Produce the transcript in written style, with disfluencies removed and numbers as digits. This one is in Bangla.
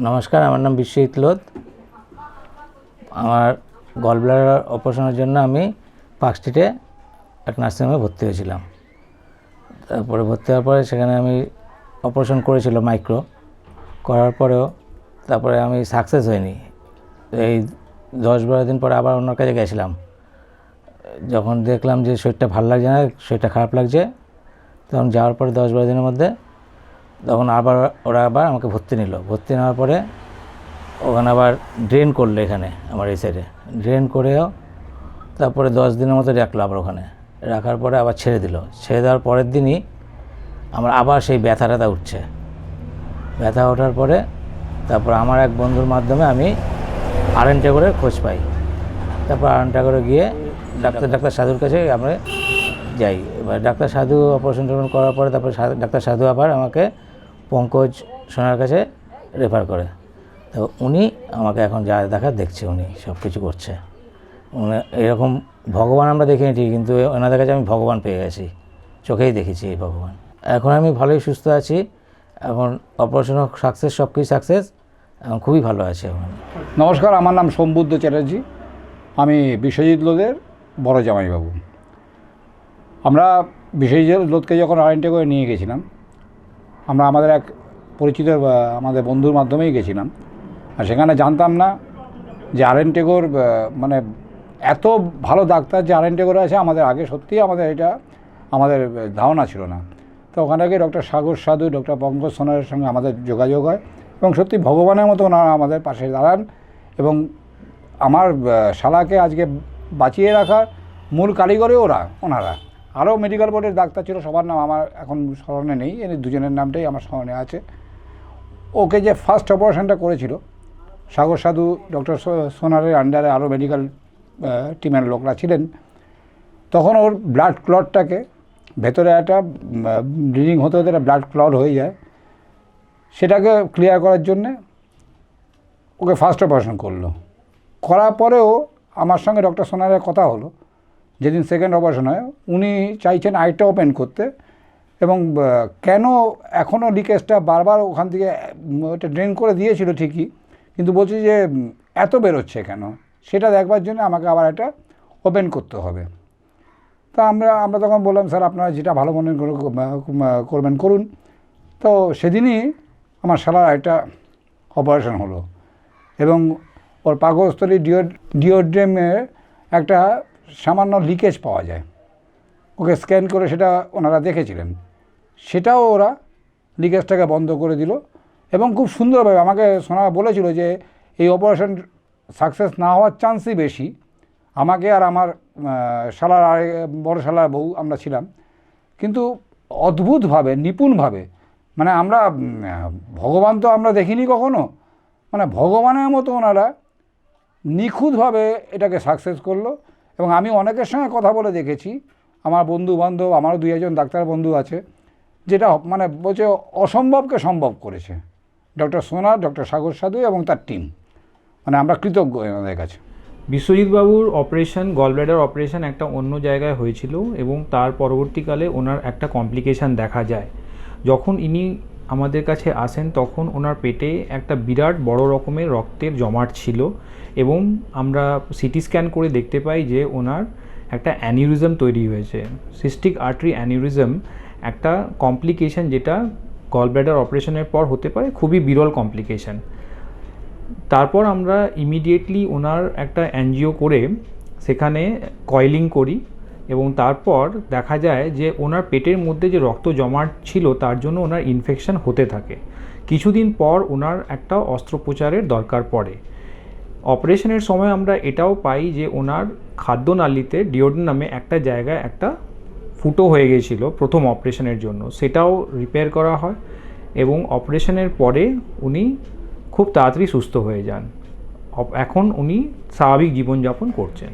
নমস্কার, আমার নাম বিশ্বজিৎ লোধ। আমার গল ব্লাডার অপারেশনের জন্য আমি পার্ক স্ট্রিটে এক নার্সিংহোমে ভর্তি হয়েছিলাম। তারপরে ভর্তি হওয়ার পরে সেখানে আমি অপারেশন করেছিল মাইক্রো, করার পরেও তারপরে আমি সাকসেস হইনি। এই 10-12 দিন পরে আবার ওনার কাছে গেছিলাম। যখন দেখলাম যে শরীরটা ভালো লাগছে না, শরীরটা খারাপ লাগছে, তখন যাওয়ার পরে 10-12 দিনের মধ্যে তখন ওরা আবার আমাকে ভর্তি নিল। ভর্তি নেওয়ার পরে ওখানে আবার ড্রেন করলো, এখানে আমার এই সাইডে ড্রেন করেও তারপরে 10 দিনের মতো রাখলো। আবার ওখানে রাখার পরে আবার ছেড়ে দিল। ছেড়ে দেওয়ার পরের দিনই আমার আবার সেই ব্যথা উঠছে। ব্যথা ওঠার পরে তারপর আমার এক বন্ধুর মাধ্যমে আমি আর এন ট্যাগোরের খোঁজ পাই। তারপর আর এন ট্যাগোরে গিয়ে ডাক্তার সাধুর কাছে আমরা যাই। এবার ডাক্তার সাধু অপারেশন করার পরে তারপরে ডাক্তার সাধু আবার আমাকে পঙ্কজ সোনার কাছে রেফার করে। তো উনি আমাকে এখন যা দেখার দেখছে, উনি সব কিছু করছে। এরকম ভগবান আমরা দেখিনি ঠিক, কিন্তু ওনাদের কাছে আমি ভগবান পেয়ে গেছি, চোখেই দেখেছি এই ভগবান। এখন আমি ভালোই সুস্থ আছি, এখন অপারেশনও সাকসেস, সব কিছু সাকসেস, এখন খুবই ভালো আছে এখন। নমস্কার, আমার নাম সম্বুদ্ধ চ্যাটার্জি। আমি বিশ্বজিৎ লোধের বড় জামাইবাবু। আমরা বিশ্বজিৎ লোধকে যখন আর এন ট্যাগোরে নিয়ে গেছিলাম, আমরা আমাদের এক পরিচিত আমাদের বন্ধুর মাধ্যমেই গেছিলাম। আর সেখানে জানতাম না যে আর এন ট্যাগোর মানে এত ভালো ডাক্তার যে আর এন ট্যাগোরে আছে। আমাদের আগে সত্যিই আমাদের ধারণা ছিল না। তো ওখানে গিয়ে ডক্টর সাগর সাধু, ডক্টর পঙ্কজ সোনারের সঙ্গে আমাদের যোগাযোগ হয় এবং সত্যি ভগবানের মতো ওনারা আমাদের পাশে দাঁড়ান এবং আমার শালাকে আজকে বাঁচিয়ে রাখার মূল কারিগরই ওনারা। আরও মেডিকেল বোর্ডের ডাক্তার ছিল, সবার নাম আমার এখন স্মরণে নেই, এর দুজনের নামটাই আমার স্মরণে আছে। ওকে যে ফার্স্ট অপারেশনটা করেছিল সাগর সাধু, ডক্টর সোনারের আন্ডারে আরও মেডিকেল টিমের লোকরা ছিলেন, তখন ওর ব্লাড ক্লটটাকে ভেতরে একটা ব্লিডিং হতে হতে একটা ব্লাড ক্লট হয়ে যায়, সেটাকে ক্লিয়ার করার জন্যে ওকে ফার্স্ট অপারেশন করলো। করার পরেও আমার সঙ্গে ডক্টর সোনারের কথা হলো, যেদিন সেকেন্ড অপারেশন হয় উনি চাইছেন আইটা ওপেন করতে এবং কেন এখনও লিকেজটা বারবার ওখান থেকে ওটা ড্রেন করে দিয়েছিল ঠিকই, কিন্তু বলছি যে এত বেরোচ্ছে কেন, সেটা দেখবার জন্য আমাকে আবার এটা ওপেন করতে হবে। তা আমরা তখন বললাম, স্যার আপনারা যেটা ভালো মনে করবেন করুন। তো সেদিনই আমার শালার একটা অপারেশন হলো এবং ওর পাকস্থলী ডিওড্রেমের একটা সামান্য লিকেজ পাওয়া যায়। ওকে স্ক্যান করে সেটা ওনারা দেখেছিলেন, সেটাও ওরা লিকেজটাকে বন্ধ করে দিল এবং খুব সুন্দরভাবে আমাকে সোনা বলেছিল যে এই অপারেশন সাকসেস না হওয়ার চান্সই বেশি। আমাকে আর আমার শালার আর বড় শালার বউ আমরা ছিলাম, কিন্তু অদ্ভুতভাবে নিপুণভাবে, মানে আমরা ভগবান তো আমরা দেখিনি কখনো, মানে ভগবানের মতো ওনারা নিখুঁতভাবে এটাকে সাকসেস করলো। এবং আমি অনেকের সঙ্গে কথা বলে দেখেছি, আমার বন্ধু বান্ধব, আমারও 2-1 ডাক্তার বন্ধু আছে, যেটা মানে বলছে অসম্ভবকে সম্ভব করেছে ডক্টর সোনার, ডক্টর সাগর সাধু এবং তার টিম। মানে আমরা কৃতজ্ঞ আমাদের কাছে। বিশ্বজিৎ বাবুর অপারেশন, গলব্লাডার অপারেশন একটা অন্য জায়গায় হয়েছিল এবং তার পরবর্তীকালে ওনার একটা কমপ্লিকেশান দেখা যায়। যখন ইনি আমাদের কাছে আসেন তখন ওনার পেটে একটা বিরাট বড় রকমের রক্তের জমাট ছিল এবং আমরা সিটি স্ক্যান করে দেখতে পাই যে ওনার একটা অ্যানিউরিজম তৈরি হয়েছে। সিস্টিক আর্টারি অ্যানিউরিজম একটা কমপ্লিকেশান যেটা গলব্লাডার অপারেশনের পর হতে পারে, খুবই বিরল কমপ্লিকেশান। তারপর আমরা ইমিডিয়েটলি ওনার একটা অ্যানজিও করে সেখানে কয়েলিং করি এবং তারপর দেখা যায় যে ওনার পেটের মধ্যে যে রক্ত জমাট ছিল তার জন্য ওনার ইনফেকশন হতে থাকে। কিছুদিন পর ওনার একটা অস্ত্রোপচারের দরকার পড়ে। অপারেশনের সময় আমরা এটাও পাই যে ওনার খাদ্যনালীতে ডিওডেনামে একটা জায়গায় একটা ফুটো হয়ে গিয়েছিল প্রথম অপারেশনের জন্য, সেটাও রিপেয়ার করা হয় এবং অপারেশনের পরে উনি খুব তাড়াতাড়ি সুস্থ হয়ে যান। এখন উনি স্বাভাবিক জীবনযাপন করছেন।